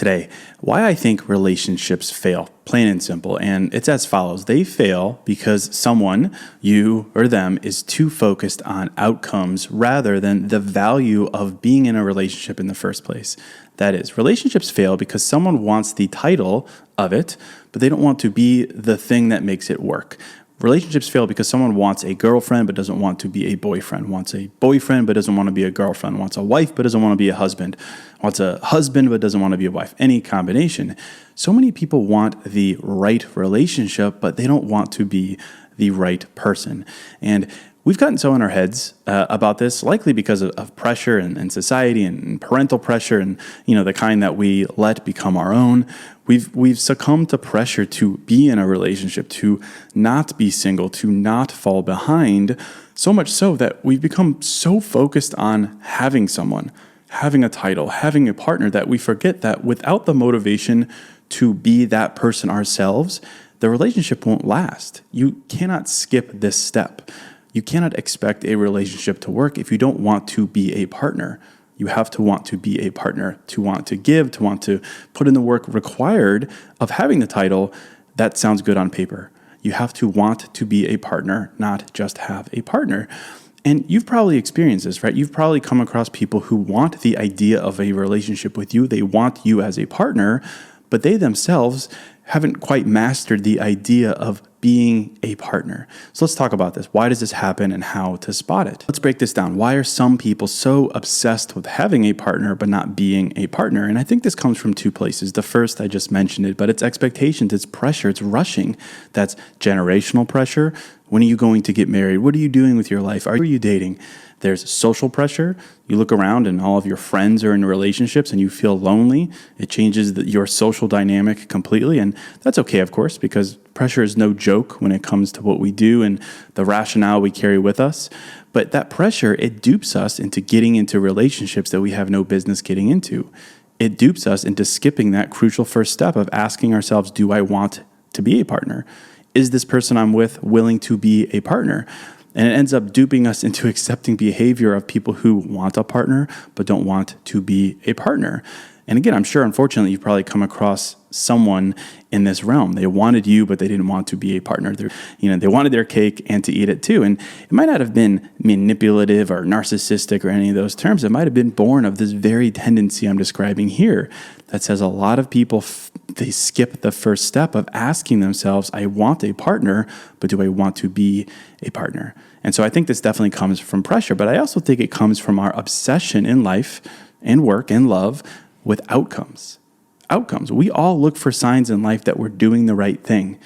today why I think relationships fail, plain and simple. And it's as follows. They fail because someone, you or them, is too focused on outcomes rather than the value of being in a relationship in the first place. That is, relationships fail because someone wants the title of it, but they don't want to be the thing that makes it work. Relationships fail because someone wants a girlfriend but doesn't want to be a boyfriend, wants a boyfriend but doesn't want to be a girlfriend, wants a wife but doesn't want to be a husband, wants a husband but doesn't want to be a wife, any combination. So many people want the right relationship, but they don't want to be the right person. And we've gotten so in our heads about this, likely because of pressure and society and parental pressure and, the kind that we let become our own. We've succumbed to pressure to be in a relationship, to not be single, to not fall behind, so much so that we've become so focused on having someone, having a title, having a partner, that we forget that without the motivation to be that person ourselves, the relationship won't last. You cannot skip this step. You cannot expect a relationship to work if you don't want to be a partner. You have to want to be a partner, to want to give, to want to put in the work required of having the title. That sounds good on paper. You have to want to be a partner, not just have a partner. And you've probably experienced this, right? You've probably come across people who want the idea of a relationship with you. They want you as a partner, but they themselves haven't quite mastered the idea of being a partner. So let's talk about this. Why does this happen and how to spot it? Let's break this down. Why are some people so obsessed with having a partner but not being a partner? And I think this comes from two places. The first, I just mentioned it, but it's expectations, it's pressure, it's rushing. That's generational pressure. When are you going to get married? What are you doing with your life? Are you dating? There's social pressure. You look around and all of your friends are in relationships and you feel lonely. It changes your social dynamic completely. And that's okay, of course, because pressure is no joke when it comes to what we do and the rationale we carry with us. But that pressure, it dupes us into getting into relationships that we have no business getting into. It dupes us into skipping that crucial first step of asking ourselves, do I want to be a partner? Is this person I'm with willing to be a partner? And it ends up duping us into accepting behavior of people who want a partner but don't want to be a partner. And again, I'm sure, unfortunately, you've probably come across someone in this realm. They wanted you, but they didn't want to be a partner. They wanted their cake and to eat it too. And it might not have been manipulative or narcissistic or any of those terms. It might have been born of this very tendency I'm describing here that says a lot of people, they skip the first step of asking themselves, I want a partner, but do I want to be a partner? And so I think this definitely comes from pressure, but I also think it comes from our obsession in life and work and love with outcomes. Outcomes. We all look for signs in life that we're doing the right thing.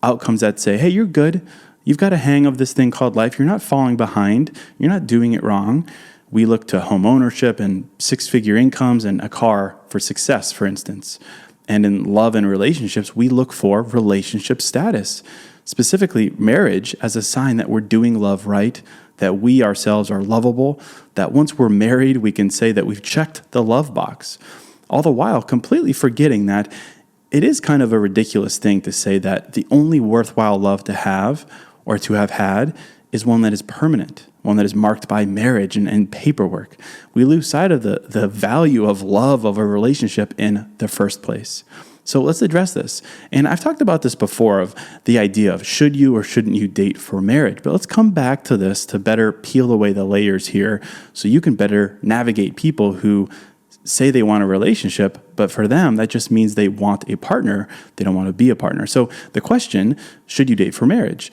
Outcomes that say, hey, you're good. You've got a hang of this thing called life. You're not falling behind. You're not doing it wrong. We look to home ownership and six-figure incomes and a car for success, for instance. And in love and relationships, we look for relationship status, specifically marriage, as a sign that we're doing love right, that we ourselves are lovable, that once we're married, we can say that we've checked the love box. All the while completely forgetting that it is kind of a ridiculous thing to say that the only worthwhile love to have or to have had is one that is permanent, one that is marked by marriage and paperwork. We lose sight of the value of love of a relationship in the first place. So let's address this. And I've talked about this before, of the idea of should you or shouldn't you date for marriage. But let's come back to this to better peel away the layers here so you can better navigate people who say they want a relationship, but for them, that just means they want a partner. They don't want to be a partner. So the question, should you date for marriage?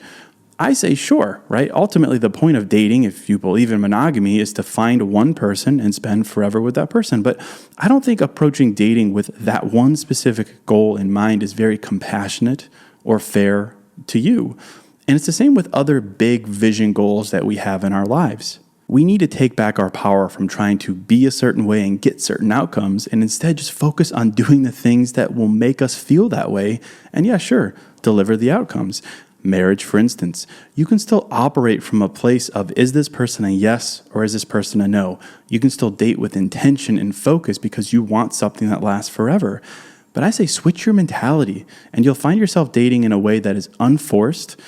I say sure, right? Ultimately, the point of dating, if you believe in monogamy, is to find one person and spend forever with that person. But I don't think approaching dating with that one specific goal in mind is very compassionate or fair to you. And it's the same with other big vision goals that we have in our lives. We need to take back our power from trying to be a certain way and get certain outcomes, and instead just focus on doing the things that will make us feel that way. And yeah, sure, deliver the outcomes. Marriage, for instance, you can still operate from a place of, is this person a yes or is this person a no? You can still date with intention and focus because you want something that lasts forever. But I say switch your mentality and you'll find yourself dating in a way that is unforced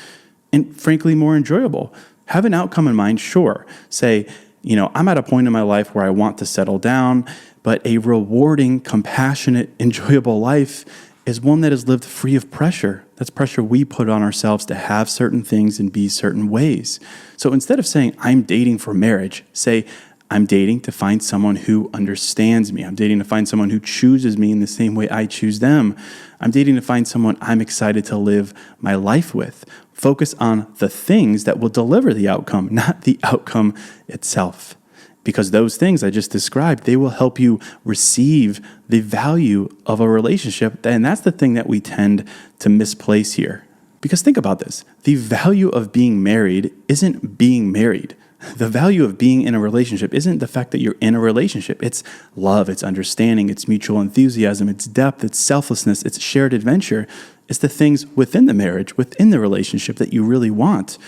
and frankly more enjoyable. Have an outcome in mind, sure. Say, I'm at a point in my life where I want to settle down, But a rewarding, compassionate, enjoyable life is one that is lived free of pressure. That's pressure we put on ourselves to have certain things and be certain ways. So instead of saying, I'm dating for marriage, say, I'm dating to find someone who understands me. I'm dating to find someone who chooses me in the same way I choose them. I'm dating to find someone I'm excited to live my life with. Focus on the things that will deliver the outcome, not the outcome itself. Because those things I just described, they will help you receive the value of a relationship. And that's the thing that we tend to misplace here. Because think about this. The value of being married isn't being married. The value of being in a relationship isn't the fact that you're in a relationship. It's love, it's understanding, it's mutual enthusiasm, it's depth, it's selflessness, it's shared adventure. It's the things within the marriage, within the relationship that you really want.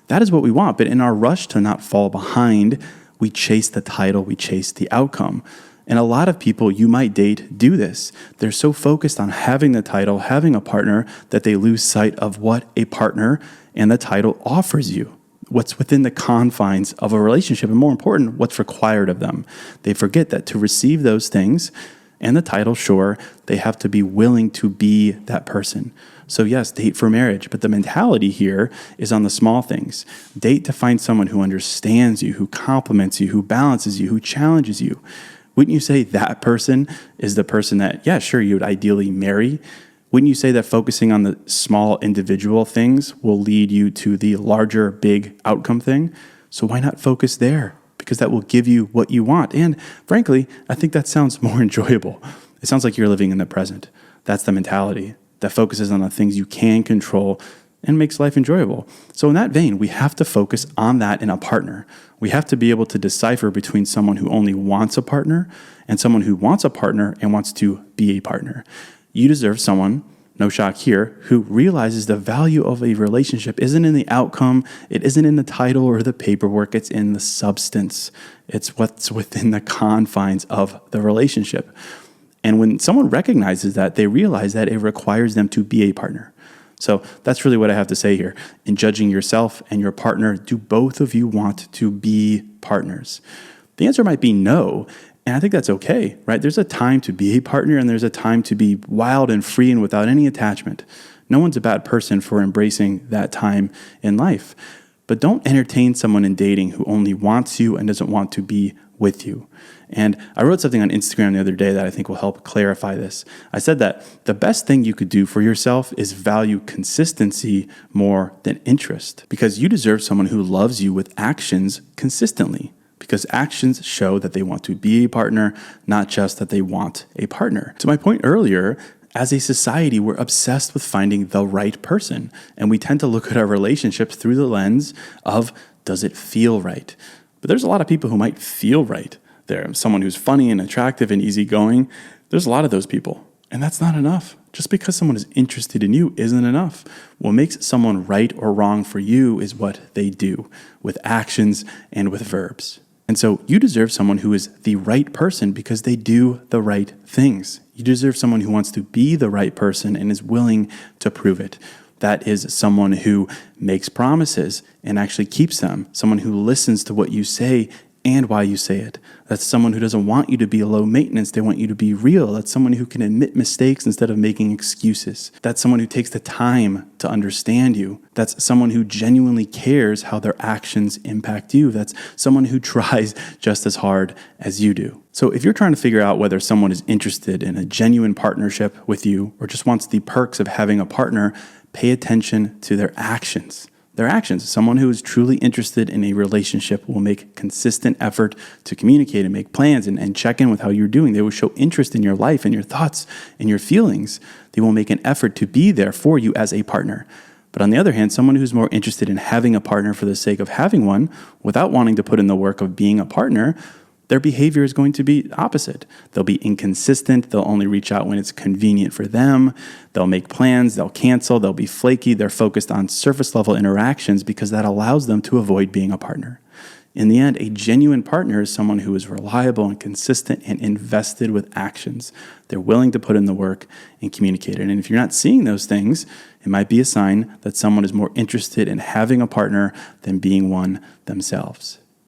That is what we want. But in our rush to not fall behind, we chase the title, we chase the outcome. And a lot of people you might date do this. They're so focused on having the title, having a partner, that they lose sight of what a partner and the title offers you. What's within the confines of a relationship, and more important, what's required of them. They forget that to receive those things and the title, sure, they have to be willing to be that person. So yes, date for marriage, but the mentality here is on the small things. Date to find someone who understands you, who compliments you, who balances you, who challenges you. Wouldn't you say that person is the person that, yeah, sure, you would ideally marry? Wouldn't you say that focusing on the small individual things will lead you to the larger, big outcome thing? So why not focus there? Because that will give you what you want. And frankly, I think that sounds more enjoyable. It sounds like you're living in the present. That's the mentality that focuses on the things you can control and makes life enjoyable. So in that vein, we have to focus on that in a partner. We have to be able to decipher between someone who only wants a partner and someone who wants a partner and wants to be a partner. You deserve someone, no shock here, who realizes the value of a relationship isn't in the outcome, it isn't in the title or the paperwork, it's in the substance. It's what's within the confines of the relationship. And when someone recognizes that, they realize that it requires them to be a partner. So that's really what I have to say here. In judging yourself and your partner, do both of you want to be partners? The answer might be no. And I think that's okay, right? There's a time to be a partner and there's a time to be wild and free and without any attachment. No one's a bad person for embracing that time in life. But don't entertain someone in dating who only wants you and doesn't want to be with you. And I wrote something on Instagram the other day that I think will help clarify this. I said that the best thing you could do for yourself is value consistency more than interest, because you deserve someone who loves you with actions consistently. Because actions show that they want to be a partner, not just that they want a partner. To my point earlier, as a society, we're obsessed with finding the right person. And we tend to look at our relationships through the lens of, does it feel right? But there's a lot of people who might feel right. There's someone who's funny and attractive and easygoing. There's a lot of those people. And that's not enough. Just because someone is interested in you isn't enough. What makes someone right or wrong for you is what they do, with actions and with verbs. And so you deserve someone who is the right person because they do the right things. You deserve someone who wants to be the right person and is willing to prove it. That is someone who makes promises and actually keeps them. Someone who listens to what you say and why you say it. That's someone who doesn't want you to be low maintenance. They want you to be real. That's someone who can admit mistakes instead of making excuses. That's someone who takes the time to understand you. That's someone who genuinely cares how their actions impact you. That's someone who tries just as hard as you do. So if you're trying to figure out whether someone is interested in a genuine partnership with you or just wants the perks of having a partner, pay attention to their actions. Their actions. Someone who is truly interested in a relationship will make consistent effort to communicate and make plans and check in with how you're doing. They will show interest in your life and your thoughts and your feelings. They will make an effort to be there for you as a partner. But on the other hand, someone who's more interested in having a partner for the sake of having one without wanting to put in the work of being a partner, their behavior is going to be opposite. They'll be inconsistent. They'll only reach out when it's convenient for them. They'll make plans. They'll cancel. They'll be flaky. They're focused on surface level interactions because that allows them to avoid being a partner. In the end, a genuine partner is someone who is reliable and consistent and invested with actions. They're willing to put in the work and communicate it. And if you're not seeing those things, it might be a sign that someone is more interested in having a partner than being one themselves.